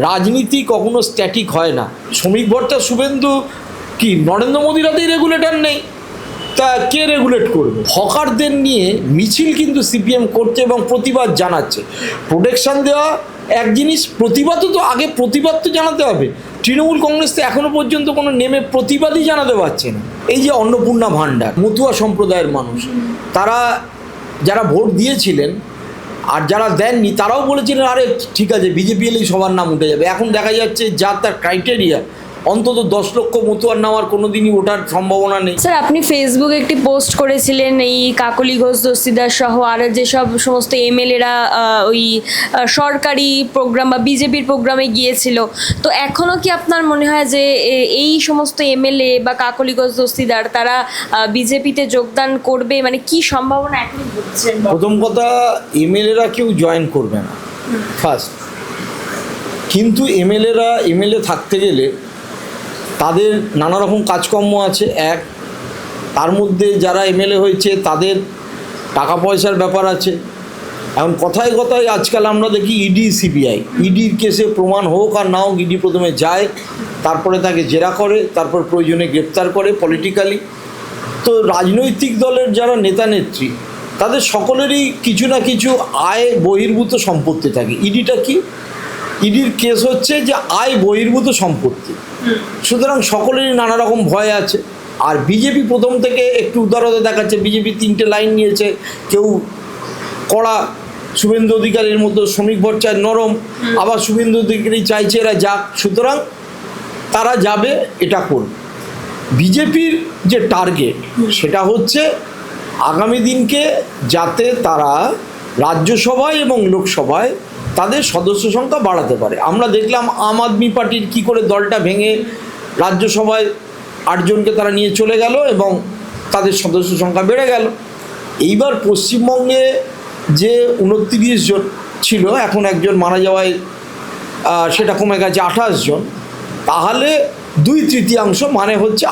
রাজনীতি কখনো স্ট্যাটিক হয় না। শ্রমিক ভট্টা শুভেন্দু কি নরেন্দ্র মোদীর হাতেই রেগুলেটর নেই, তা কে রেগুলেট করবে? হকারদের নিয়ে মিছিল কিন্তু সিপিএম করছে এবং প্রতিবাদ জানাচ্ছে। প্রোটেকশন দেওয়া এক জিনিস, প্রতিবাদও তো আগে প্রতিবাদ তো জানাতে হবে। তৃণমূল কংগ্রেস তো এখনো পর্যন্ত কোনো নেমে প্রতিবাদই জানাতে পারছে না। এই যে অন্নপূর্ণা ভাণ্ডার, মতুয়া সম্প্রদায়ের মানুষ, তারা যারা ভোট দিয়েছিলেন আর যারা দেননি তারাও বলেছিলেন আরে ঠিক আছে বিজেপি এলেই সবার নাম উঠে যাবে। এখন দেখা যাচ্ছে যা তার ক্রাইটেরিয়া, অন্তত 10 লক্ষ মতুয়ার নাম আর কোনোদিনই ওঠার সম্ভাবনা নেই। স্যার, আপনি ফেসবুকে একটি পোস্ট করেছিলেন এই কাকলি ঘোষ দস্তিদার সহ আর যেসব সমস্ত এমএলএরা ওই সরকারি প্রোগ্রাম বা বিজেপির প্রোগ্রামে গিয়েছিল, তো এখনও কি আপনার মনে হয় যে এই সমস্ত এমএলএ বা কাকলি ঘোষ দস্তিদার তারা বিজেপিতে যোগদান করবে? মানে কি সম্ভাবনা এখন বুঝছেন? প্রথম কথা, এমএলএরা কেউ জয়েন করবে না ফার্স্ট। কিন্তু এমএলএ থাকতে গেলে তাদের নানা রকম কাজকর্ম আছে। এক, তার মধ্যে যারা এমএলএ হয়েছে তাদের টাকা পয়সার ব্যাপার আছে। এখন কথায় কথায় আজকাল আমরা দেখি ইডি সিবিআই, ইডির কেসে প্রমাণ হোক আর না হোক ইডি প্রথমে যায়, তারপরে তাকে জেরা করে, তারপর প্রয়োজনে গ্রেপ্তার করে পলিটিক্যালি। তো রাজনৈতিক দলের যারা নেতা নেত্রী তাদের সকলেরই কিছু না কিছু আয় বহির্ভূত সম্পত্তি থাকে। ইডিটা কি? ইডির কেস হচ্ছে যে আয় বহির্ভূত সম্পত্তি। সুতরাং সকলেরই নানা রকম ভয় আছে। আর বিজেপি প্রথম থেকে একটু উদারতা দেখাচ্ছে। বিজেপি 3টে লাইন নিয়েছে, কেউ কড়া, শুভেন্দু অধিকারীর মতো শ্রমিক ভট্টাচার্য নরম, আবার শুভেন্দু অধিকারী চাইছে এরা যাক, সুতরাং তারা যাবে, এটা করবে। বিজেপির যে টার্গেট সেটা হচ্ছে আগামী দিনকে যাতে তারা রাজ্যসভায় এবং লোকসভায় তাদের সদস্য সংখ্যা বাড়াতে পারে। আমরা দেখলাম আম আদমি পার্টির কী করে দলটা ভেঙে রাজ্যসভায় 8 জনকে তারা নিয়ে চলে গেল এবং তাদের সদস্য সংখ্যা বেড়ে গেল। এইবার পশ্চিমবঙ্গে যে 29 জন ছিল, এখন একজন মারা যাওয়ায় সেটা কমে গেছে 28 জন। তাহলে 2/3 মানে হচ্ছে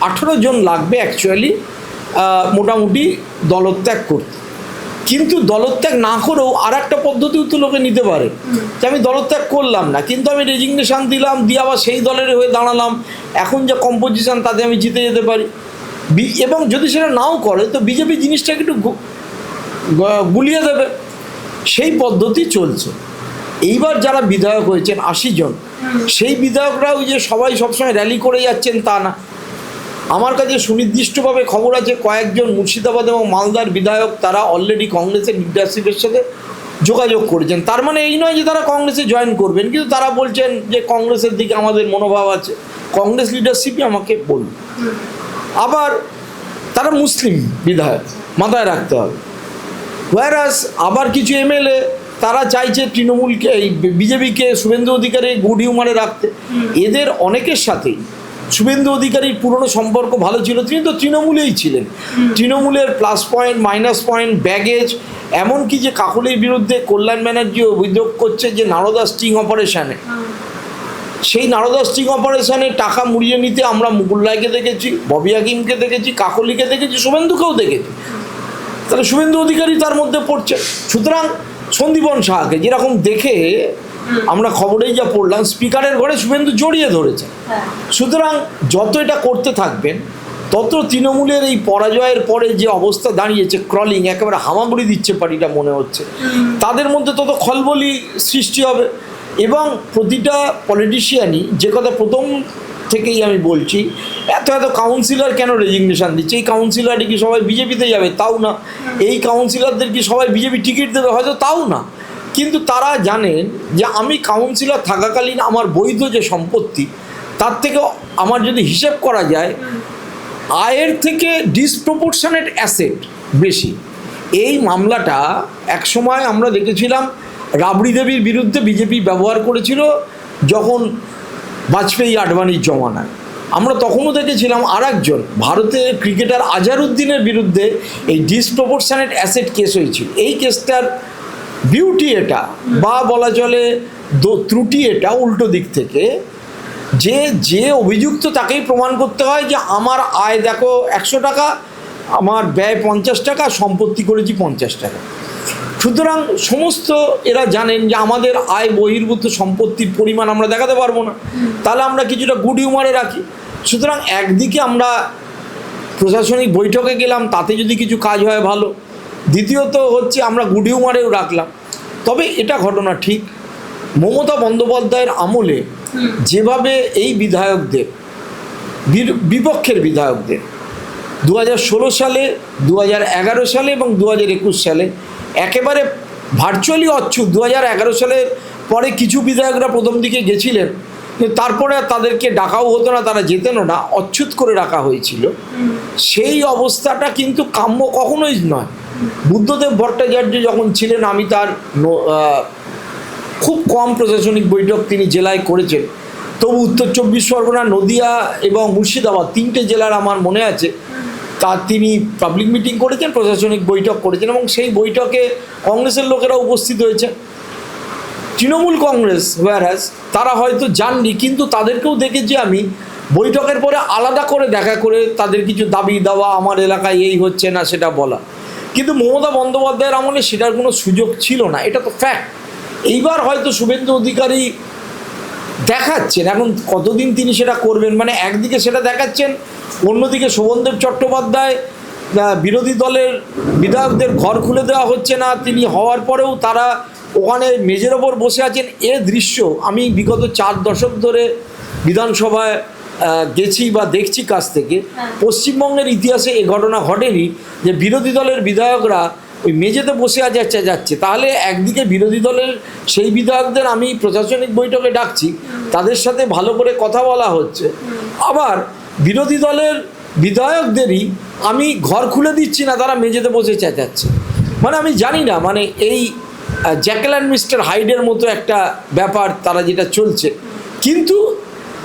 18 জন লাগবে অ্যাকচুয়ালি মোটামুটি দলত্যাগ করতে। কিন্তু দলত্যাগ না করেও আর একটা পদ্ধতিও তো লোকে নিতে পারে যে আমি দলত্যাগ করলাম না, কিন্তু আমি রেজিগনেশান দিলাম, দিয়ে আবার সেই দলের হয়ে দাঁড়ালাম, এখন যে কম্পোজিশন তাতে আমি জিতে যেতে পারি। এবং যদি সেটা নাও করে তো বিজেপি জিনিসটাকে একটু গুলিয়ে দেবে, সেই পদ্ধতি চলছে। এইবার যারা বিধায়ক হয়েছেন 80 জন, সেই বিধায়করাও যে সবাই সবসময় র্যালি করে যাচ্ছেন তা না। আমার কাছে সুনির্দিষ্টভাবে খবর আছে কয়েকজন মুর্শিদাবাদ এবং মালদার বিধায়ক তারা অলরেডি কংগ্রেসের লিডারশিপের সাথে যোগাযোগ করেছেন। তার মানে এই নয় যে তারা কংগ্রেসে জয়েন করবেন, কিন্তু তারা বলছেন যে কংগ্রেসের দিকে আমাদের মনোভাব আছে, কংগ্রেস লিডারশিপই আমাকে বলুন। আবার তারা মুসলিম বিধায়ক, মাথায় রাখতে হবে। ওয়ারাস আবার কিছু এমএলএ তারা চাইছে তৃণমূলকে, এই বিজেপিকে, শুভেন্দু অধিকারী গুড হিউমারে রাখতে। এদের অনেকের সাথেই শুভেন্দু অধিকারীর পুরনো সম্পর্ক ভালো ছিল, তিনি তো তৃণমূলেই ছিলেন। তৃণমূলের plus point, minus point, baggage, এমনকি যে কাকলির বিরুদ্ধে কল্যাণ ব্যানার্জি অভিযোগ করছে যে নারদা স্টিং অপারেশানে, সেই নারদা স্টিং অপারেশানে টাকা মুড়িয়ে নিতে আমরা মুকুল রায়কে দেখেছি, ববি হাকিমকে দেখেছি, কাকলিকে দেখেছি, শুভেন্দুকেও দেখেছি। তাহলে শুভেন্দু অধিকারী তার মধ্যে পড়ছে। সুতরাং সন্দীপন সাহাকে যেরকম দেখে আমরা খবরেই যা পড়লাম, স্পিকারের ঘরে শুভেন্দু জড়িয়ে ধরেছে। সুতরাং যত এটা করতে থাকবেন তত তৃণমূলের এই পরাজয়ের পরে যে অবস্থা দাঁড়িয়েছে, ক্রলিং, একেবারে হামাগুড়ি দিচ্ছে পার্টিটা মনে হচ্ছে, তাদের মধ্যে তত খলবলি সৃষ্টি হবে। এবং প্রতিটা পলিটিশিয়ানই, যে কথা প্রথম থেকেই আমি বলছি, এত কাউন্সিলর কেন রেজিগনেশান দিচ্ছে? এই কাউন্সিলরই কি সবাই বিজেপিতে যাবে? তাও না। এই কাউন্সিলরদের কি সবাই বিজেপি টিকিট দেবে? হয়তো তাও না। কিন্তু তারা জানেন যে আমি কাউন্সিলর থাকাকালীন আমার বৈধ যে সম্পত্তি, তার থেকে আমার যদি হিসেব করা যায় আয়ের থেকে ডিসপ্রপোর্শনেট অ্যাসেট বেশি। এই মামলাটা একসময় আমরা দেখেছিলাম রাবড়ি দেবীর বিরুদ্ধে বিজেপি ব্যবহার করেছিল যখন বাজপেয়ী আডবাণীর জমানায়। আমরা তখনও দেখেছিলাম আর একজন ভারতের ক্রিকেটার আজহারউদ্দিনের বিরুদ্ধে এই ডিসপ্রপোর্শনেট অ্যাসেট কেস হয়েছিল। এই কেসটার বিউটি এটা, বা বলা চলে ত্রুটি এটা উল্টো দিক থেকে, যে অভিযুক্ত তাকেই প্রমাণ করতে হয় যে আমার আয় দেখো 100 টাকা, আমার ব্যয় 50 টাকা, সম্পত্তি করেছি 50 টাকা। সুতরাং সমস্ত এরা জানেন যে আমাদের আয় বহির্ভূত সম্পত্তির পরিমাণ আমরা দেখাতে পারবো না, তাহলে আমরা কিছুটা গুড হিউমারে রাখি। সুতরাং একদিকে আমরা প্রশাসনিক বৈঠকে গেলাম, তাতে যদি কিছু কাজ হয় ভালো, দ্বিতীয়ত হচ্ছে আমরা গুড হিউমারেও রাখলাম। তবে এটা ঘটনা ঠিক, মমতা বন্দ্যোপাধ্যায়ের আমলে যেভাবে এই বিধায়কদের বিপক্ষের বিধায়কদের 2016 সালে, 2011 সালে এবং 2021 সালে একেবারে ভার্চুয়ালি অচ্ছুত। 2011 সালের পরে কিছু বিধায়করা প্রথম দিকে গেছিলেন, কিন্তু তারপরে তাদেরকে ডাকাও হতো না, তারা যেতেনও না, অচ্ছুত করে রাখা হয়েছিল। সেই অবস্থাটা কিন্তু কাম্য কখনোই নয়। বুদ্ধদেব ভট্টাচার্য যখন ছিলেন, আমি তার খুব কম প্রশাসনিক বৈঠক তিনি জেলায় করেছেন, তবু উত্তর 24 পরগনা, নদিয়া এবং মুর্শিদাবাদ 3টে জেলার আমার মনে আছে তার তিনি পাবলিক মিটিং করেছেন, প্রশাসনিক বৈঠক করেছেন, এবং সেই বৈঠকে কংগ্রেসের লোকেরা উপস্থিত হয়েছে। তৃণমূল কংগ্রেস ওয়ারাস তারা হয়তো যাননি, কিন্তু তাদেরকেও দেখেছি আমি বৈঠকের পরে আলাদা করে দেখা করে তাদের কিছু দাবি দেওয়া, আমার এলাকায় এই হচ্ছে না সেটা বলা। কিন্তু মমতা বন্দ্যোপাধ্যায়ের আমলে সেটার কোনো সুযোগ ছিল না, এটা তো ফ্যাক্ট। এইবার হয়তো শুভেন্দু অধিকারী দেখাচ্ছেন, এখন কতদিন তিনি সেটা করবেন, মানে একদিকে সেটা দেখাচ্ছেন, অন্যদিকে শোভনদেব চট্টোপাধ্যায় বিরোধী দলের বিধায়কদের ঘর খুলে দেওয়া হচ্ছে না, তিনি হওয়ার পরেও তারা ওখানে মেজের ওপর বসে আছেন। এ দৃশ্য আমি বিগত 4 দশক ধরে বিধানসভায় গেছি বা দেখছি কাছ থেকে। পশ্চিমবঙ্গের ইতিহাসে এ ঘটনা ঘটেনি যে বিরোধী দলের বিধায়করা ওই মেঝেতে বসে যাচ্ছে। তাহলে একদিকে বিরোধী দলের সেই বিধায়কদের আমি প্রশাসনিক বৈঠকে ডাকছি, তাদের সাথে ভালো করে কথা বলা হচ্ছে, আবার বিরোধী দলের বিধায়কদেরই আমি ঘর খুলে দিচ্ছি না, তারা মেঝেতে বসে চেঁচাচ্ছে। মানে আমি জানি না, মানে এই জ্যাকেল অ্যান্ড মিস্টার হাইডের মতো একটা ব্যাপার তারা যেটা চলছে। কিন্তু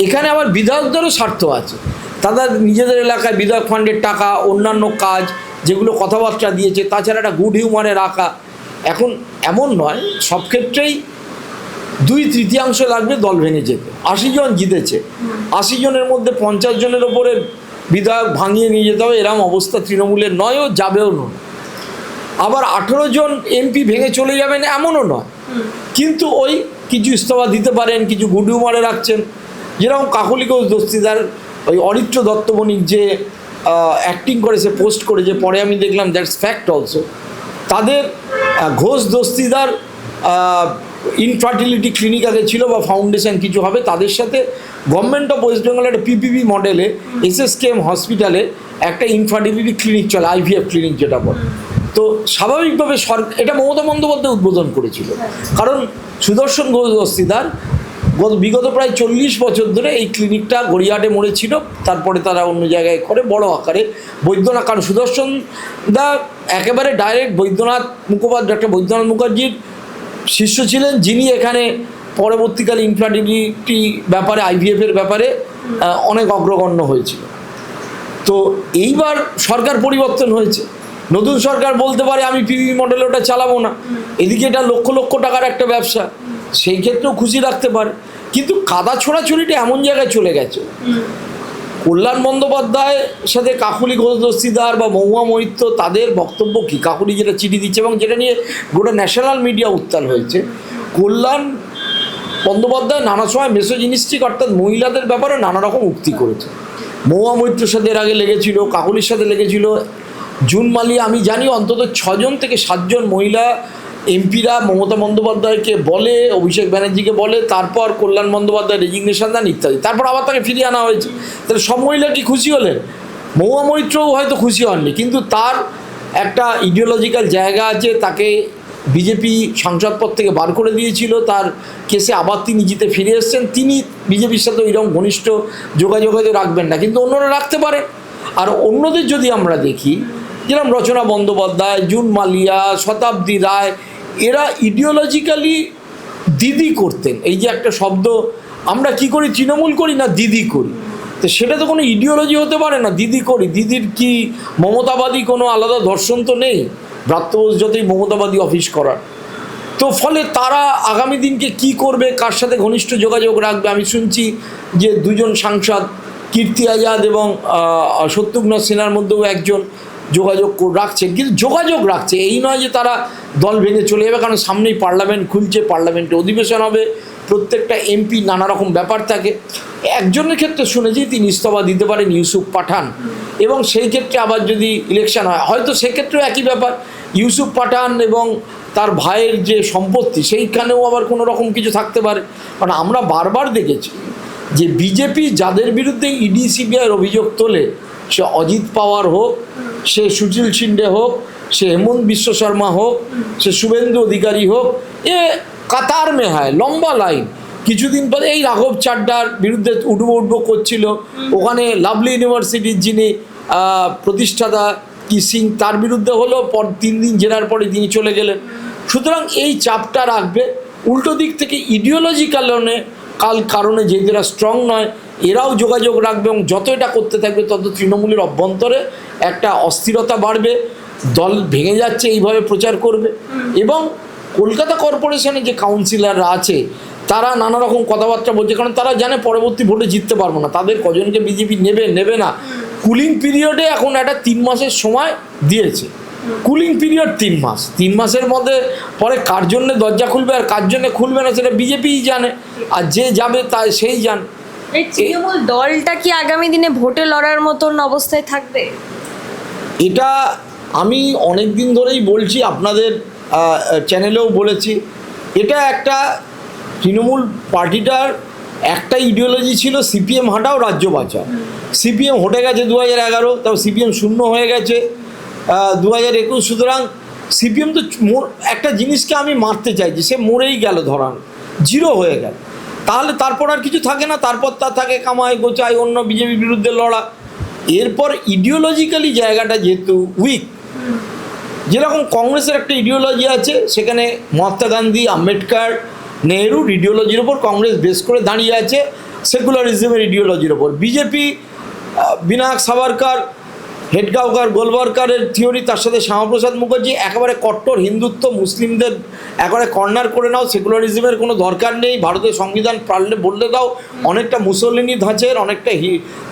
এখানে আবার বিধায়কদেরও স্বার্থ আছে, তাদের নিজেদের এলাকায় বিধায়ক ফান্ডের টাকা, অন্যান্য কাজ যেগুলো কথাবার্তা দিয়েছে, তাছাড়া একটা গুড হিউমারে রাখা। এখন এমন নয়, সব ক্ষেত্রেই 2/3 লাগবে দল ভেঙে যেতে। 80 জন জিতেছে, 80 জনের মধ্যে 50 জনের ওপরে বিধায়ক ভাঙিয়ে নিয়ে যেতে হবে, এরকম অবস্থা তৃণমূলের নয়ও, যাবেও নয়। আবার 18 জন এমপি ভেঙে চলে যাবেন এমনও নয়, কিন্তু ওই কিছু ইস্তফা দিতে পারেন, কিছু গুড হিউমারে রাখছেন। যেরকম কাকলি ঘোষ দস্তিদার, ওই অরিত্র দত্ত বণিক যে অ্যাক্টিং করেছে, পোস্ট করেছে, পরে আমি দেখলাম দ্যাটস ফ্যাক্ট অলসো। তাদের ঘোষ দস্তিদার ইনফার্টিলিটি ক্লিনিক আগে ছিল বা ফাউন্ডেশন কিছু হবে, তাদের সাথে গভর্নমেন্ট অফ ওয়েস্ট বেঙ্গলের একটা পিপিপি মডেলে SSKM হসপিটালে একটা ইনফার্টিলিটি ক্লিনিক চলে, IVF ক্লিনিক যেটা বলে। তো স্বাভাবিকভাবে সরকার এটা মমতা বন্দ্যোপাধ্যায় উদ্বোধন করেছিল, কারণ সুদর্শন ঘোষ দস্তিদার বিগত প্রায় 40 বছর ধরে এই ক্লিনিকটা গড়িয়াহাটে মরেছিল, তারপরে তারা অন্য জায়গায় করে বড় আকারে বৈদ্যনাথ, কারণ সুদর্শন দা একেবারে ডাইরেক্ট বৈদ্যনাথ মুখোপাধ্যায়, ডক্টর বৈদ্যনাথ মুখার্জির শিষ্য ছিলেন, যিনি এখানে পরবর্তীকালে ইনফার্টিলিটি ব্যাপারে, IVF-এর ব্যাপারে অনেক অগ্রগণ্য হয়েছিল। তো এইবার সরকার পরিবর্তন হয়েছে, নতুন সরকার বলতে পারে আমি পিপি মডেলে ওটা চালাবো না, এদিকে এটা লক্ষ লক্ষ টাকার একটা ব্যবসা, সেই ক্ষেত্রেও খুশি রাখতে পারে। কিন্তু কাদা ছোড়াছড়িটা এমন জায়গায় চলে গেছে, কল্যাণ বন্দ্যোপাধ্যায়ের সাথে কাকলি ঘোষ দস্তিদার বা মহুয়া মৈত্র তাদের বক্তব্য কী, কাকলি যেটা চিঠি দিচ্ছে এবং যেটা নিয়ে গোটা ন্যাশনাল মিডিয়া উত্তাল হয়েছে, কল্যাণ বন্দ্যোপাধ্যায় নানা সময় মেসোজিনিস্টিক অর্থাৎ মহিলাদের ব্যাপারে নানা রকম উক্তি করেছে। মহুয়া মৈত্রের সাথে এর আগে লেগেছিল, কাকলির সাথে লেগেছিল, জুন মালিয়া, আমি জানি অন্তত 6 থেকে 7 জন মহিলা এমপিরা মমতা বন্দ্যোপাধ্যায়কে বলে, অভিষেক ব্যানার্জিকে বলে, তারপর কল্যাণ বন্দ্যোপাধ্যায় রেজিগনেশন দেন ইত্যাদি, তারপর আবার তাকে ফিরিয়ে আনা হয়েছে। তাহলে সব মহিলা কি খুশি হলেন? মহুয়া মৈত্রও হয়তো খুশি হননি, কিন্তু তার একটা ইডিওলজিক্যাল জায়গা আছে, তাকে বিজেপি সংসদ পদ থেকে বার করে দিয়েছিল, তার কেসে আবার তিনি জিতে ফিরে এসেছেন, তিনি বিজেপির সাথে ওইরকম ঘনিষ্ঠ যোগাযোগ হয়তো রাখবেন না, কিন্তু অন্যরা রাখতে পারেন। আর অন্যদের যদি আমরা দেখি, যেরকম রচনা বন্দ্যোপাধ্যায়, জুন মালিয়া, শতাব্দী রায়, এরা ইডিওলজিক্যালি দিদি করতেন। এই যে একটা শব্দ আমরা কি করি, তৃণমূল করি না দিদি করি, তো সেটা তো কোনো ইডিওলজি হতে পারে না, দিদি করি। দিদির কি মমতাবাদী কোনো আলাদা দর্শন তো নেই, ব্রাত্যবোস যতই মমতাবাদী অফিস করার। তো ফলে তারা আগামী দিনকে কি করবে, কার সাথে ঘনিষ্ঠ যোগাযোগ রাখবে। আমি শুনছি যে 2 জন সাংসদ, কীর্তি আজাদ এবং শত্রুঘ্ন সিনহার মধ্যেও একজন, যোগাযোগ রাখছেন, কিন্তু যোগাযোগ রাখছে, এই নয় যে তারা দল ভেঙে চলে যাবে। কারণ সামনেই পার্লামেন্ট খুলছে, পার্লামেন্টে অধিবেশন হবে, প্রত্যেকটা এমপি নানা রকম ব্যাপার থাকে। একজনের ক্ষেত্রে শুনেছি তিনি ইস্তফা দিতে পারেন, ইউসুফ পাঠান, এবং সেই ক্ষেত্রে আবার যদি ইলেকশন হয় হয়তো সেক্ষেত্রেও একই ব্যাপার, ইউসুফ পাঠান এবং তার ভাইয়ের যে সম্পত্তি সেইখানেও আবার কোনো রকম কিছু থাকতে পারে। কারণ আমরা বারবার দেখেছি যে বিজেপি যাদের বিরুদ্ধে ইডি সিবিআইয়ের অভিযোগ তোলে, সে অজিত পাওয়ার হোক, সে সুশীল শিন্ডে হোক, সে হেমন্ত বিশ্ব শর্মা হোক, সে শুভেন্দু অধিকারী হোক, এ কাতার মে হয়, লম্বা লাইন। কিছুদিন পরে এই রাঘব চাড্ডার বিরুদ্ধে উঠবো করছিল, ওখানে লাভলি ইউনিভার্সিটির যিনি প্রতিষ্ঠাতা কি সিং, তার বিরুদ্ধে হলো, পর 3 দিন জেরার পরে তিনি চলে গেলেন। সুতরাং এই চাপটা রাখবে। উল্টো দিক থেকে ইডিওলজিক্যাল কারণে যেহেতু স্ট্রং নয়, এরাও যোগাযোগ রাখবে, এবং যত এটা করতে থাকবে তত তৃণমূলের অভ্যন্তরে একটা অস্থিরতা বাড়বে, দল ভেঙে যাচ্ছে এইভাবে প্রচার করবে। এবং কলকাতা কর্পোরেশনে যে কাউন্সিলররা আছে তারা নানা রকম কথাবার্তা বলছে, কারণ তারা জানে পরবর্তী ভোটে জিততে পারবো না, তাদের কজনকে বিজেপি নেবে না। কুলিং পিরিয়ডে এখন একটা 3 মাসের সময় দিয়েছে, কুলিং পিরিয়ড 3 মাস, 3 মাসের মধ্যে পরে কার জন্যে দরজা খুলবে আর কার জন্যে খুলবে না সেটা বিজেপিই জানে, আর যে যাবে তাই সেই জানে। এই তৃণমূল দলটা কি আগামী দিনে ভোটে লড়ার মতন অবস্থায় থাকবে? এটা আমি অনেক দিন ধরেই বলছি, আপনাদের চ্যানেলেও বলেছি, এটা একটা তৃণমূল পার্টিটার একটা ইডিওলজি ছিল, সিপিএম হাঁটাও রাজ্য বাঁচাও। সিপিএম হটে গেছে 2011, তারপর সিপিএম শূন্য হয়ে গেছে 2021। সুতরাং সিপিএম তো একটা জিনিসকে আমি মারতে চাইছি, সে মরেই গেল, ধরান জিরো হয়ে গেল, তাহলে তারপর আর কিছু থাকে না। তারপর তার থাকে কামাই গোচাই, অন্য বিজেপির বিরুদ্ধে লড়া। এরপর ইডিওলজিক্যালি জায়গাটা যেহেতু উইক, যেরকম কংগ্রেসের একটা ইডিওলজি আছে, সেখানে মহাত্মা গান্ধী, আম্বেদকর, নেহরুর ইডিওলজির ওপর কংগ্রেস বেস করে দাঁড়িয়ে আছে, সেকুলারিজমের ইডিওলজির ওপর। বিজেপি বিনায়ক সাভারকর, হেডগাঁওকর, গোলওয়ারকারের থিওরি, তার সাথে শ্যামাপ্রসাদ মুখার্জি একেবারে কট্টর হিন্দুত্ব, মুসলিমদের একেবারে কর্নার করে নাও, সেকুলারিজমের কোনো দরকার নেই, ভারতের সংবিধান পারলে বললে দাও, অনেকটা মুসলিনী ধাঁচের, অনেকটা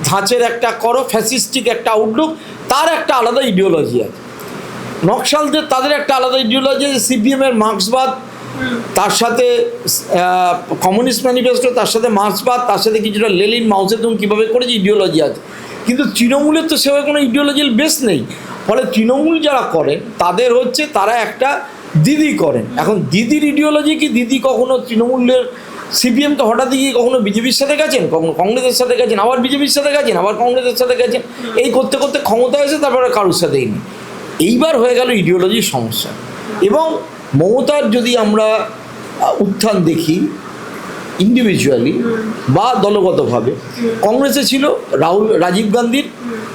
ধাঁচের একটা করো, ফ্যাসিস্টিক একটা আউটলুক, তার একটা আলাদা ইডিওলজি আছে। নকশালদের তাদের একটা আলাদা ইডিওলজি আছে, সিপিএমের মার্ক্সবাদ, তার সাথে কমিউনিস্ট ম্যানিফেস্টো, তার সাথে মার্ক্সবাদ, তার সাথে কিছুটা লেনিন, মাও জেদুং কীভাবে করেছে ইডিওলজি আছে। কিন্তু তৃণমূলের তো সেভাবে কোনো ইডিওলজির বেস নেই। ফলে তৃণমূল যারা করেন তাদের হচ্ছে তারা একটা দিদি করেন। এখন দিদির ইডিওলজি কি, দিদি কখনো তৃণমূলের, সিপিএম তো হঠাৎ গিয়ে কখনো বিজেপির সাথে গেছেন, কখনো কংগ্রেসের সাথে গেছেন, আবার বিজেপির সাথে গেছেন, আবার কংগ্রেসের সাথে গেছেন, এই করতে করতে ক্ষমতা এসে তারপরে কারোর সাথেই নেই। এইবার হয়ে গেল ইডিওলজির সমস্যা। এবং মমতার যদি আমরা উত্থান দেখি ইন্ডিভিজুয়ালি বা দলগতভাবে, কংগ্রেসে ছিল রাজীব গান্ধীর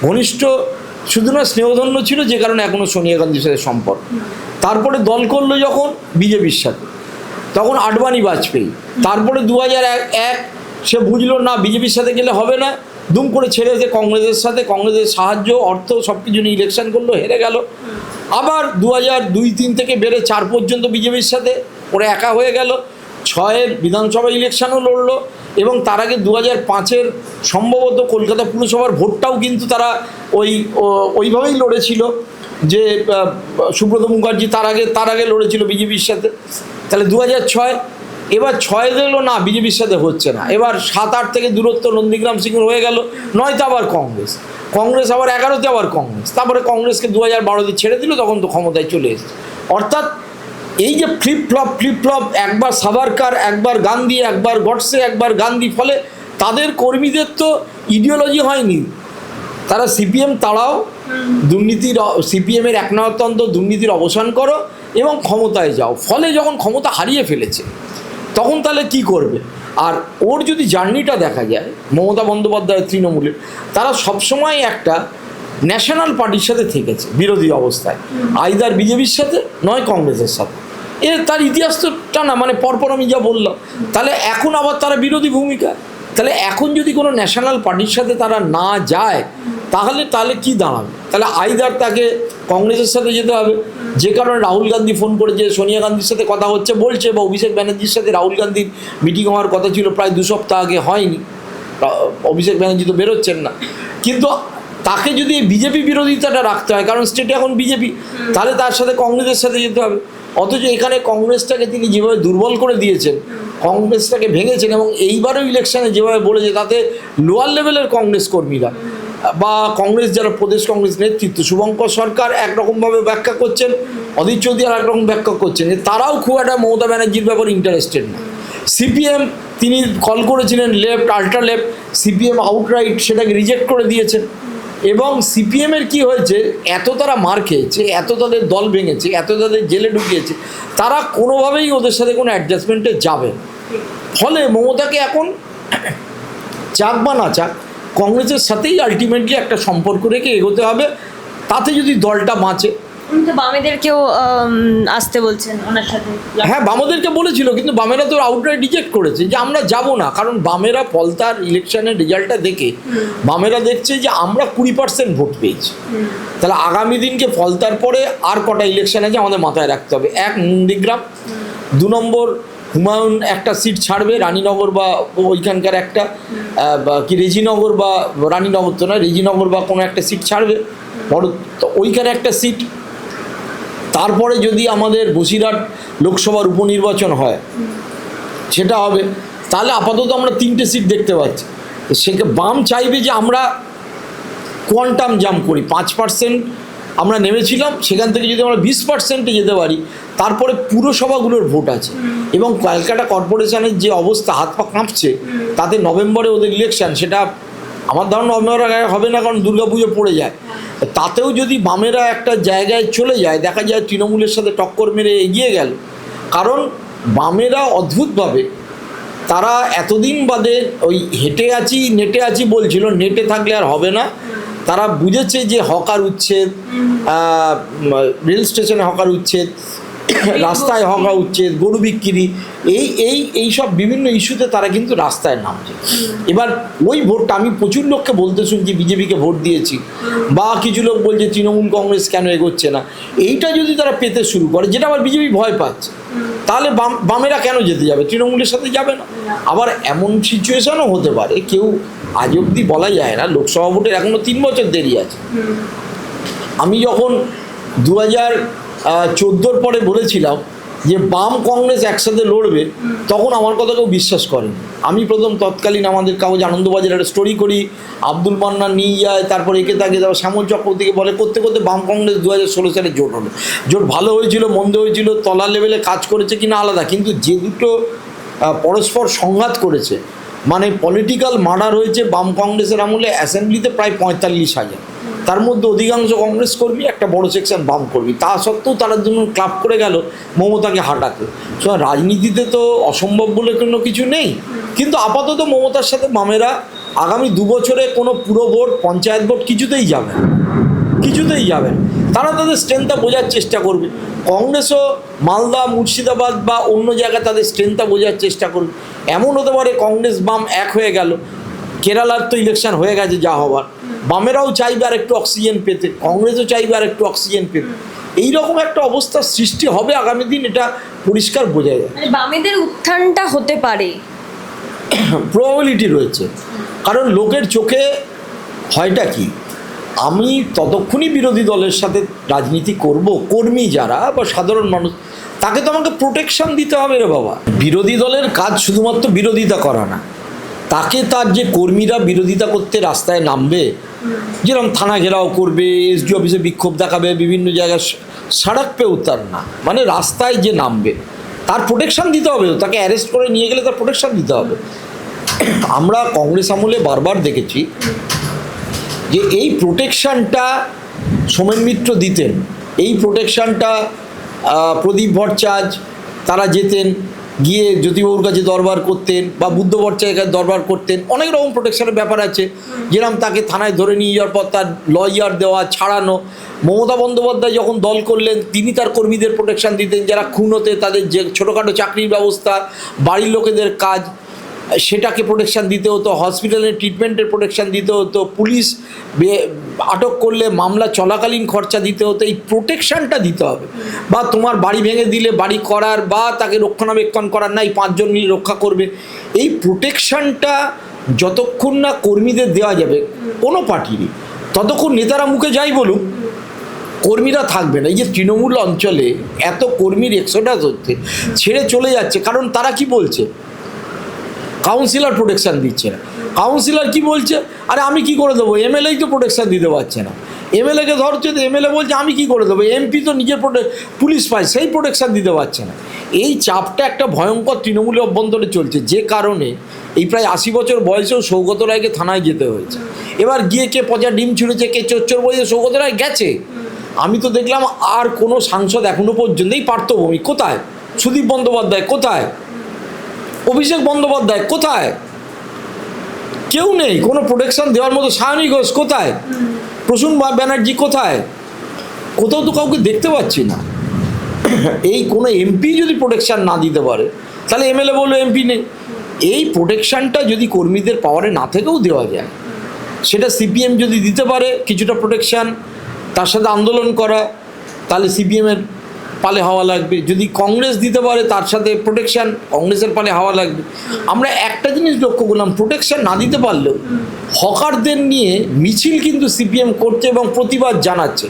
ঘনিষ্ঠ, শুধু না স্নেহধন্য ছিল, যে কারণে এখনও সোনিয়া গান্ধীর সাথে সম্পর্ক। তারপরে দল করলো যখন বিজেপির সাথে, তখন আডবাণী বাজপেয়ী। তারপরে 2001 সে বুঝলো না বিজেপির সাথে গেলে হবে না, দুম করে ছেড়েছে কংগ্রেসের সাথে, কংগ্রেসের সাহায্য, অর্থ সব কিছু নিয়ে ইলেকশন করলো, হেরে গেল। আবার 2002-3 থেকে বেড়ে 4 পর্যন্ত বিজেপির সাথে ওরা একা হয়ে গেল। 6-এর বিধানসভা ইলেকশনও লড়লো, এবং তার আগে 2005-এর সম্ভবত কলকাতা পুরসভার ভোটটাও কিন্তু তারা ওইভাবেই লড়েছিল, যে সুব্রত মুখার্জি তার আগে লড়েছিল বিজেপির সাথে। তাহলে 2006, এবার 6 দিলো না বিজেপির সাথে হচ্ছে না, এবার 7-8 থেকে দূরত্ব নন্দীগ্রাম সিংহ হয়ে গেল, 9তে আবার কংগ্রেস আবার 11তে আবার কংগ্রেস, তারপরে কংগ্রেসকে 2012-তে ছেড়ে দিল, তখন তো ক্ষমতায় চলে এসেছে। অর্থাৎ এই যে ফ্লিপ-ফ্লপ, একবার সাভারকর, একবার গান্ধী, একবার গডসে, একবার গান্ধী, ফলে তাদের কর্মীদের তো ইডিওলজি হয়নি, তারা সিপিএম তাড়াও, দুর্নীতির, সিপিএমের একনায়কতন্ত্র, দুর্নীতির অবসান করো এবং ক্ষমতায় যাও। ফলে যখন ক্ষমতা হারিয়ে ফেলেছে তখন তাহলে কি করবে? আর ওর যদি জার্নিটা দেখা যায়, মমতা বন্দ্যোপাধ্যায় তৃণমূলের, তারা সবসময় একটা ন্যাশনাল পার্টির সাথে থেকেছে বিরোধী অবস্থায়, আইদার বিজেপির সাথে নয় কংগ্রেসের সাথে। তার ইতিহাস তো টানা, মানে পরপর আমি যা বললাম। তাহলে এখন আবার তারা বিরোধী ভূমিকা, তাহলে এখন যদি কোনো ন্যাশনাল পার্টির সাথে তারা না যায় তাহলে কি দাঁড়াবে? তাহলে আইদার তাকে কংগ্রেসের সাথে যেতে হবে, যে কারণে রাহুল গান্ধী ফোন করে যে সোনিয়া গান্ধীর সাথে কথা বলছে, বা অভিষেক ব্যানার্জির সাথে রাহুল গান্ধীর মিটিং হওয়ার কথা ছিল প্রায় 2 সপ্তাহ আগে, হয়নি। অভিষেক ব্যানার্জি তো বেরোচ্ছেন না, কিন্তু তাকে যদি এই বিজেপি বিরোধিতাটা রাখতে হয়, কারণ স্টেটে এখন বিজেপি, তাহলে তার সাথে কংগ্রেসের সাথে যেতে হবে। অথচ এখানে কংগ্রেসটাকে তিনি যেভাবে দুর্বল করে দিয়েছেন, কংগ্রেসটাকে ভেঙেছেন, এবং এইবারও ইলেকশনে যেভাবে বলেছে তাতে লোয়ার লেভেলের কংগ্রেস কর্মীরা বা কংগ্রেস যারা প্রদেশ কংগ্রেস নেতৃত্ব, শুভঙ্কর সরকার একরকমভাবে ব্যাখ্যা করছেন, অধীর চৌধুরী আর একরকম ব্যাখ্যা করছেন, যে তারাও খুব একটা মমতা ব্যানার্জির ব্যাপারে ইন্টারেস্টেড না। সিপিএম তিনি কল করেছিলেন left, ultra left, CPM outright সেটাকে রিজেক্ট করে দিয়েছেন। এবং সিপিএমের কি হয়েছে, এত তারা মার খেয়েছে, এত তাদের দল ভেঙেছে, এত তাদের জেলে ঢুকিয়েছে, তারা কোনোভাবেই ওদের সাথে কোনো অ্যাডজাস্টমেন্টে যাবে না। ফলে মমতাকে এখন চাক বা না চাক কংগ্রেসের সাথেই আলটিমেটলি একটা সম্পর্ক রেখে এগোতে হবে, তাতে যদি দলটা বাঁচে। উনি তো বামেদেরকেও আসতে বলছেন ওনার সাথে। হ্যাঁ, বামেদেরকে বলেছিল, কিন্তু বামেরা তো আউটরাইট রিজেক্ট করেছে যে আমরা যাব না, কারণ বামেরা ফলতার ইলেকশনের রেজাল্টটা দেখে বামেরা দেখছে যে আমরা 20% ভোট পেয়েছি, তাহলে আগামী দিনকে ফলতার পরে আর কটা ইলেকশন আছে আমাদের মাথায় রাখতে হবে। এক, নন্দীগ্রাম; 2 নম্বর হুমায়ুন একটা সিট ছাড়বে, রানীনগর বা ওইখানকার একটা কি রেজিনগর বা রানীনগর তো না, রেজিনগর বা কোনো একটা সিট ছাড়বে বড়, তো ওইখানে একটা সিট। তারপরে যদি আমাদের বসিরহাট লোকসভার উপনির্বাচন হয় সেটা হবে, তাহলে আপাতত আমরা 3টে সিট দেখতে পাচ্ছি। সেকে বাম চাইবে যে আমরা কোয়ান্টাম জাম্প করি, 5% আমরা নেমেছিলাম, সেখান থেকে যদি আমরা 20%-এ যেতে পারি, তারপরে পুরসভাগুলোর ভোট আছে, এবং ক্যালকাটা কর্পোরেশনের যে অবস্থা, হাত পা কাঁপছে, তাতে নভেম্বরে ওদের ইলেকশন, সেটা আমার ধারণা নভেম্বরে হবে না, কারণ দুর্গাপুজো পড়ে যায়। তাতেও যদি বামেরা একটা জায়গায় চলে যায়, দেখা যায় তৃণমূলের সাথে টক্কর মেরে এগিয়ে গেল। কারণ বামেরা অদ্ভুতভাবে, তারা এতদিন বাদে ওই হেঁটে আছি নেটে আছি বলছিল, নেটে থাকলে আর হবে না। তারা বুঝেছে যে হকার উচ্ছেদ, রেল স্টেশনে হকার উচ্ছেদ, রাস্তায় হকার উচ্ছেদ, গরু বিক্রি, এই সব বিভিন্ন ইস্যুতে তারা কিন্তু রাস্তায় নামছে। এবার ওই ভোটটা আমি প্রচুর লোককে বলতে শুনছি বিজেপিকে ভোট দিয়েছি, বা কিছু লোক বলছে তৃণমূল কংগ্রেস কেন এগোচ্ছে না। এইটা যদি তারা পেতে শুরু করে, যেটা আবার বিজেপি ভয় পাচ্ছে, তাহলে বামেরা কেন যেতে যাবে, তৃণমূলের সাথে যাবে না। আবার এমন সিচুয়েশনও হতে পারে, কেউ আজ অবধি বলা যায় না, লোকসভা ভোটের এখনও 3 বছর দেরি আছে। আমি যখন 2014 পরে বলেছিলাম যে বাম কংগ্রেস একসাথে লড়বে, তখন আমার কথা কেউ বিশ্বাস করেনি। আমি প্রথম তৎকালীন আমাদের কাগজ আনন্দবাজার একটা স্টোরি করি, আব্দুল মান্নান নিয়ে যায়, তারপরে একে তাকে, তারপর শ্যামল চক্রবর্তীকে বলে, করতে করতে বাম কংগ্রেস 2016 সালে জোট হলো। জোট ভালো হয়েছিল, মন্দ হয়েছিল, তলার লেভেলে কাজ করেছে কিনা আলাদা, কিন্তু যে দুটো পরস্পর সংঘাত করেছে, মানে পলিটিক্যাল মার্ডার হয়েছে বাম কংগ্রেসের আমলে অ্যাসেম্বলিতে প্রায় 45,000, তার মধ্যে অধিকাংশ কংগ্রেস কর্মী, একটা বড় সেকশন বাম কর্মী। তা সত্ত্বেও তারা জন্য ক্লাব করে গেল মমতাকে হাঁটাতে। সুতরাং রাজনীতিতে তো অসম্ভব বলে কোনো কিছু নেই, কিন্তু আপাতত মমতার সাথে বামেরা আগামী 2 বছরে কোনো পুরো ভোট, পঞ্চায়েত ভোট কিছুতেই যাবে না, কিছুতেই যাবে না। তারা তাদের স্ট্রেংথটা বোঝার চেষ্টা করবে। কংগ্রেসও মালদা, মুর্শিদাবাদ বা অন্য জায়গায় তাদের স্ট্রেংথটা বোঝার চেষ্টা করবে। এমন হতে পারে কংগ্রেস বাম এক হয়ে গেল, কেরালার তো ইলেকশন হয়ে গেছে যা হবার, বামেরাও চাইবে আর একটু অক্সিজেন পেতে, কংগ্রেসও চাইবে আর একটু অক্সিজেন পেতে। এইরকম একটা অবস্থার সৃষ্টি হবে আগামী দিন, এটা পরিষ্কার বোঝা যায়। বামেদের উত্থানটা হতে পারে, প্রবাবিলিটি রয়েছে, কারণ লোকের চোখে হয়টা কি, আমি ততক্ষণই বিরোধী দলের সাথে রাজনীতি করব, কর্মী যারা বা সাধারণ মানুষ, তাকে তো আমাকে প্রোটেকশন দিতে হবে রে বাবা। বিরোধী দলের কাজ শুধুমাত্র বিরোধিতা করা না, তাকে তার যে কর্মীরা বিরোধিতা করতে রাস্তায় নামবে, যেরকম থানা ঘেরাও করবে, এসডি অফিসে বিক্ষোভ দেখাবে, বিভিন্ন জায়গায় সড়ক পে উত্তার না, মানে রাস্তায় যে নামবে তার প্রোটেকশন দিতে হবে, তাকে অ্যারেস্ট করে নিয়ে গেলে তার প্রোটেকশন দিতে হবে। আমরা কংগ্রেস আমলে বারবার দেখেছি যে এই প্রোটেকশনটা সোমেন মিত্র দিতেন, এই প্রোটেকশনটা প্রদীপ ভট্টাচার্য তারা যেতেন, গিয়ে জ্যোতিবাবুর কাছে দরবার করতেন, বা বুদ্ধ ভট্টাচার্যের কাছে দরবার করতেন। অনেক রকম প্রোটেকশনের ব্যাপার আছে, যেরকম তাকে থানায় ধরে নিয়ে যাওয়ার পর তার লয়ার দেওয়া, ছাড়ানো। মমতা বন্দ্যোপাধ্যায় যখন দল করলেন, তিনি তার কর্মীদের প্রোটেকশন দিতেন, যারা খুন হতে, তাদের যে ছোটোখাটো চাকরির ব্যবস্থা, বাড়ির লোকেদের কাজ, সেটাকে প্রোটেকশান দিতে হতো, হসপিটালের ট্রিটমেন্টের প্রোটেকশান দিতে হতো, পুলিশ আটক করলে মামলা চলাকালীন খরচা দিতে হতো। এই প্রোটেকশানটা দিতে হবে, বা তোমার বাড়ি ভেঙে দিলে বাড়ি করার বা তাকে রক্ষণাবেক্ষণ করার নাই, 5 জন মিলে রক্ষা করবে। এই প্রোটেকশানটা যতক্ষণ না কর্মীদের দেওয়া যাবে, কোনো পার্টিরই, ততক্ষণ নেতারা মুখে যাই বলুক, কর্মীরা থাকবে না। এই যে তৃণমূল অঞ্চলে এত কর্মীর এক্সোডাস হচ্ছে, ছেড়ে চলে যাচ্ছে, কারণ তারা কি বলছে, কাউন্সিলর প্রোটেকশন দিচ্ছে না। কাউন্সিলর কি বলছে, আরে আমি কি করে দেবো, এমএলএই তো প্রোটেকশন দিতে পারছে না। এমএলএকে ধরছে তো এমএলএ বলছে আমি কি করে দেবো, এমপি তো নিজের পুলিশ পায়, সেই প্রোটেকশন দিতে পারছে না। এই চাপটা একটা ভয়ঙ্কর তৃণমূলের অভ্যন্তরে চলছে, যে কারণে এই প্রায় 80 বছর বয়সেও সৌগত রায়কে থানায় যেতে হয়েছে। এবার গিয়ে কে পচা ডিম ছুঁড়েছে, কে চোর বলেছে, সৌগত রায় গেছে। আমি তো দেখলাম আর কোনো সাংসদ এখনো পর্যন্ত, এই পার্থভূমি কোথায়, সুদীপ বন্দ্যোপাধ্যায় কোথায়, অভিষেক বন্দ্যোপাধ্যায় কোথায়, কেউ নেই কোনো প্রোটেকশন দেওয়ার মতো। সায়নী ঘোষ কোথায়, প্রসূন ব্যানার্জি কোথায়, কোথাও তো কাউকে দেখতে পাচ্ছি না। এই কোনো এমপি যদি প্রোটেকশন না দিতে পারে, তাহলে এমএলএ বললো এমপি নেই। এই প্রোটেকশনটা যদি কর্মীদের পাওয়ারে না থেকেও দেওয়া যায়, সেটা সিপিএম যদি দিতে পারে কিছুটা প্রোটেকশন, তার সাথে আন্দোলন করা, তাহলে সিপিএমের পালে হাওয়া লাগবে। যদি কংগ্রেস দিতে পারে তার সাথে প্রোটেকশন, কংগ্রেসের পালে হাওয়া লাগবে। আমরা একটা জিনিস লক্ষ্য করলাম, প্রোটেকশন না দিতে পারলেও হকারদের নিয়ে মিছিল কিন্তু সিপিএম করছে এবং প্রতিবাদ জানাচ্ছে।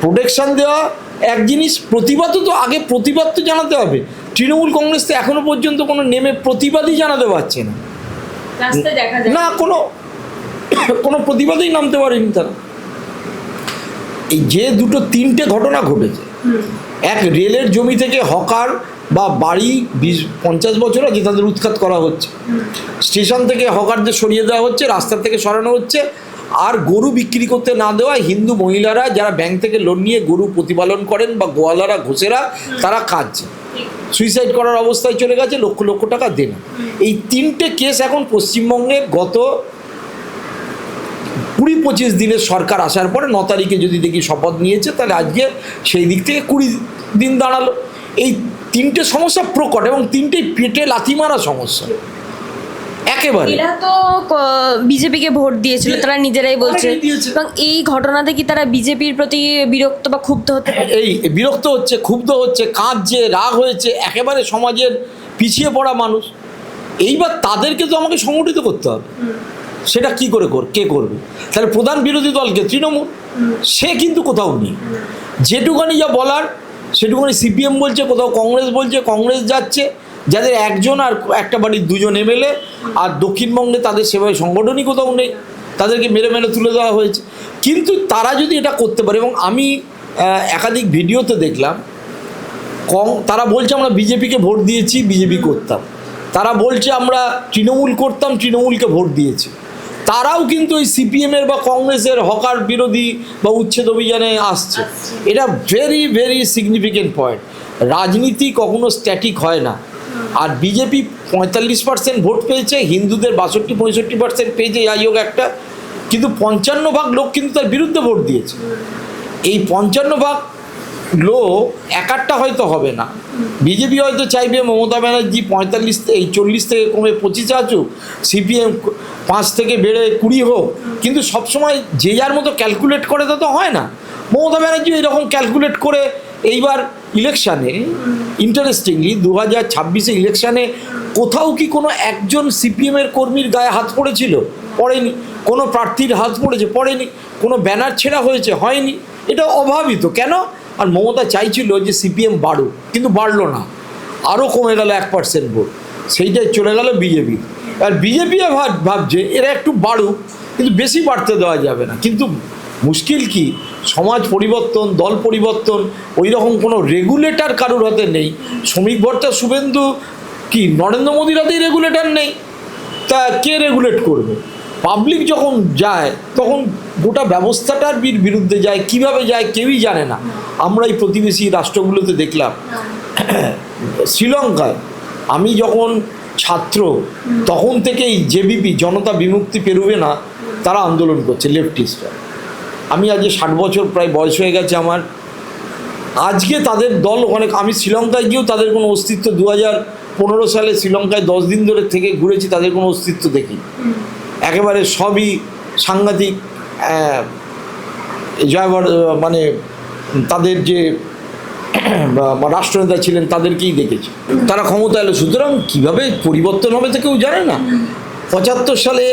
প্রোটেকশন দেওয়া এক জিনিস, প্রতিবাদও তো আগে প্রতিবাদ তো জানাতে হবে। তৃণমূল কংগ্রেস তো এখনো পর্যন্ত কোনো নেমে প্রতিবাদই জানাতে পারছে না, না কোনো প্রতিবাদেই নামতে পারেনি তারা। এই যে তিনটে ঘটনা ঘটেছে, এক রেলের জমি থেকে হকার বা বাড়ি 20-50 বছর আছে তাদের উৎখাত করা হচ্ছে, স্টেশন থেকে হকারদের সরিয়ে দেওয়া হচ্ছে, রাস্তা থেকে সরানো হচ্ছে, আর গরু বিক্রি করতে না দেওয়া হিন্দু মহিলারা যারা ব্যাংক থেকে লোন নিয়ে গরু প্রতিপালন করেন বা গোয়ালারা ঘোষেরা তারা খাচ্ছে, সুইসাইড করার অবস্থায় চলে গেছে, লক্ষ লক্ষ টাকা দেনা। এই তিনটে কেস এখন পশ্চিমবঙ্গের গত 20-25 দিনের সরকার আসার পরে 9 তারিখে যদি দেখি শপথ নিয়েছে, তাহলে আজকে সেই দিক থেকে 20 দিন দাঁড়ালো। এই তিনটে সমস্যা প্রকট এবং তিনটেই পেটে লাথি মারা সমস্যা একেবারে। এরা তো বিজেপিকে ভোট দিয়েছিল, তারা নিজেরাই বলছে, এবং এই ঘটনাতে কি তারা বিজেপির প্রতি বিরক্ত বা ক্ষুব্ধ হতে, এই বিরক্ত হচ্ছে, ক্ষুব্ধ হচ্ছে, কাঁদছে, রাগ হয়েছে, একেবারে সমাজের পিছিয়ে পড়া মানুষ। এইবার তাদেরকে তো আমাকে সংগঠিত করতে হবে। সেটা কি করে কে করবে? তাহলে প্রধান বিরোধী দলকে তৃণমূল, সে কিন্তু কোথাও নেই। যেটুখানি যা বলার সেটুখানি সিপিএম বলছে, কোথাও কংগ্রেস বলছে, কংগ্রেস যাচ্ছে, যাদের একজন আর একটা বাড়ির 2জন এমএলএ, আর দক্ষিণবঙ্গে তাদের সেভাবে সংগঠনই কোথাও নেই, তাদেরকে মেরে মেরে তুলে দেওয়া হয়েছে। কিন্তু তারা যদি এটা করতে পারে, এবং আমি একাধিক ভিডিওতে দেখলাম, তারা বলছে আমরা বিজেপিকে ভোট দিয়েছি, বিজেপি করতাম, তারা বলছে আমরা তৃণমূল করতাম, তৃণমূলকে ভোট দিয়েছি। তারাও কিন্তু ওই সিপিএমের বা কংগ্রেসের হকার বিরোধী বা উচ্ছেদ অভিযানে আসছে। এটা ভেরি ভেরি সিগনিফিকেন্ট পয়েন্ট। রাজনীতি কখনো স্ট্যাটিক হয় না। আর বিজেপি 45% ভোট পেয়েছে, হিন্দুদের 62-65% পেয়েছে, যাই হোক একটা, কিন্তু 55% লোক কিন্তু তার বিরুদ্ধে ভোট দিয়েছে। এই 55% লোক একটা হয়তো হবে না। বিজেপি হয়তো চাইবে মমতা ব্যানার্জি 40 থেকে কমে 25 আসুক, সিপিএম 5 থেকে বেড়ে 20 হোক, কিন্তু সবসময় যে যার মতো ক্যালকুলেট করে তো হয় না। মমতা ব্যানার্জি এরকম ক্যালকুলেট করে এইবার ইলেকশানে, ইন্টারেস্টিংলি 2026 ইলেকশানে কোথাও কি কোনো একজন সিপিএমের কর্মীর গায়ে হাত পড়েছিল? পড়েনি। কোনো প্রার্থীর হাত পড়েছে? পড়েনি। কোনো ব্যানার ছেঁড়া হয়েছে? হয়নি। এটা অভাবিত কেন? আর মমতা চাইছিল যে সিপিএম বাড়ুক, কিন্তু বাড়লো না, আরও কমে গেল 1% ভোট, সেইটাই চলে গেল বিজেপি। আর বিজেপিও ভাবছে এরা একটু বাড়ুক, কিন্তু বেশি বাড়তে দেওয়া যাবে না। কিন্তু মুশকিল কি, সমাজ পরিবর্তন, দল পরিবর্তন, ওই রকম কোনো রেগুলেটর কারোর হাতে নেই। শ্রমিক ভট্টা, শুভেন্দু কি নরেন্দ্র মোদীর হাতেই রেগুলেটর নেই? তা কে রেগুলেট করবে? পাবলিক যখন যায় তখন গোটা ব্যবস্থাটার বিরুদ্ধে যায়, কিভাবে যায় কেউই জানে না। আমরা এই প্রতিবেশী রাষ্ট্রগুলোতে দেখলাম, শ্রীলঙ্কায় আমি যখন ছাত্র তখন থেকেই জেবিপি, জনতা বিমুক্তি পেরোবে না, তারা আন্দোলন করছে, লেফটিস্টরা। আমি আজ 60 বছর প্রায় বয়স হয়ে গেছে আমার, আজকে তাদের দল অনেক, আমি শ্রীলঙ্কায় গিয়েও তাদের কোনো অস্তিত্ব, 2015 সালে শ্রীলঙ্কায় 10 দিন ধরে থেকে ঘুরেছি, তাদের কোনো অস্তিত্ব দেখি। একেবারে সবই সাংঘাতিক, মানে তাদের যে রাষ্ট্রনেতা ছিলেন তাদেরকেই দেখেছি, তারা ক্ষমতা এলো। সুতরাং কীভাবে পরিবর্তন হবে তা কেউ জানে না। 75 সালে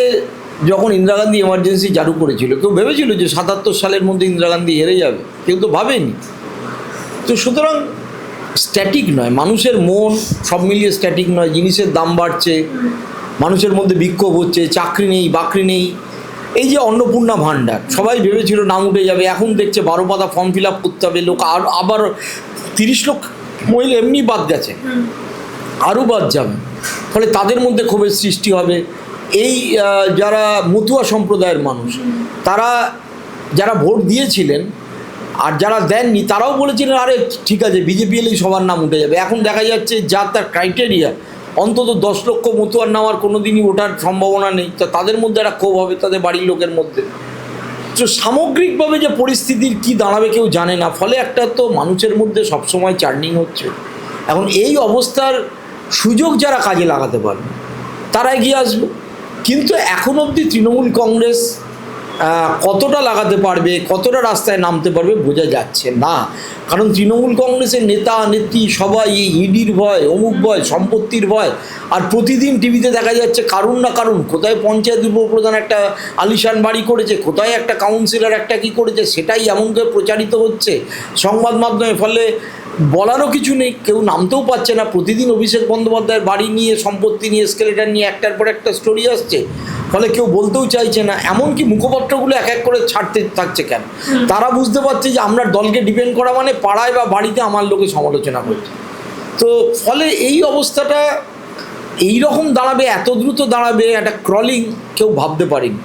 যখন ইন্দিরা গান্ধী এমার্জেন্সি জারি করেছিল, কেউ ভেবেছিল যে 77 সালের মধ্যে ইন্দিরা গান্ধী হেরে যাবে? কেউ তো ভাবেনি। তো সুতরাং স্ট্যাটিক নয়, মানুষের মন সব মিলিয়ে স্ট্যাটিক নয়। জিনিসের দাম বাড়ছে, মানুষের মধ্যে বিক্ষোভ হচ্ছে, চাকরি নেই, বাকরি নেই। এই যে অন্নপূর্ণা ভাণ্ডার, সবাই ভেবেছিল নাম উঠে যাবে, এখন দেখছে 12 পাতা ফর্ম ফিল আপ করতে হবে, লোক আবার 30 লক্ষ মহিলা এমনি বাদ গেছে, আরও বাদ যাবে। ফলে তাদের মধ্যে ক্ষোভের সৃষ্টি হবে। এই যারা মতুয়া সম্প্রদায়ের মানুষ, তারা যারা ভোট দিয়েছিলেন আর যারা দেননি, তারাও বলেছিলেন আরে ঠিক আছে বিজেপি এলেই সবার নাম উঠে যাবে। এখন দেখা যাচ্ছে যা তার ক্রাইটেরিয়া, অন্তত 10 লক্ষ মতুয়ার নাম আর কোনো দিনই ওঠার সম্ভাবনা নেই। তো তাদের মধ্যে একটা ক্ষোভ হবে, তাদের বাড়ির লোকের মধ্যে। তো সামগ্রিকভাবে যে পরিস্থিতির কি দাঁড়াবে কেউ জানে না। ফলে একটা তো মানুষের মধ্যে সবসময় চার্নিং হচ্ছে। এখন এই অবস্থার সুযোগ যারা কাজে লাগাতে পারবে তারা এগিয়ে আসবে। কিন্তু এখন অবধি তৃণমূল কংগ্রেস কতটা লাগাতে পারবে, কতটা রাস্তায় নামতে পারবে বোঝা যাচ্ছে না। কারণ তৃণমূল কংগ্রেসের নেতা নেত্রী সবাই এই ইডির ভয়, অমুক ভয়, সম্পত্তির ভয়। আর প্রতিদিন টিভিতে দেখা যাচ্ছে কারুন না কারুন, কোথায় পঞ্চায়েত উপপ্রধান একটা আলিশান বাড়ি করেছে, কোথায় একটা কাউন্সিলর একটা কি করেছে, সেটাই এমন করে প্রচারিত হচ্ছে সংবাদ মাধ্যমে। ফলে বলারও কিছু নেই, কেউ নামতেও পারছে না। প্রতিদিন অভিষেক বন্দ্যোপাধ্যায়ের বাড়ি নিয়ে, সম্পত্তি নিয়ে, স্কেলেটার নিয়ে একটার পর একটা স্টোরি আসছে। ফলে কেউ বলতেও চাইছে না। এমনকি মুখপত্রগুলো এক এক করে ছাড়তে থাকছে কেন? তারা বুঝতে পারছে যে আমরা দলকে ডিপেন্ড করা মানে পাড়ায় বা বাড়িতে আমার লোকে সমালোচনা করছে। তো ফলে এই অবস্থাটা এই রকম দাঁড়াবে, এত দ্রুত দাঁড়াবে, একটা ক্রলিং কেউ ভাবতে পারেনি।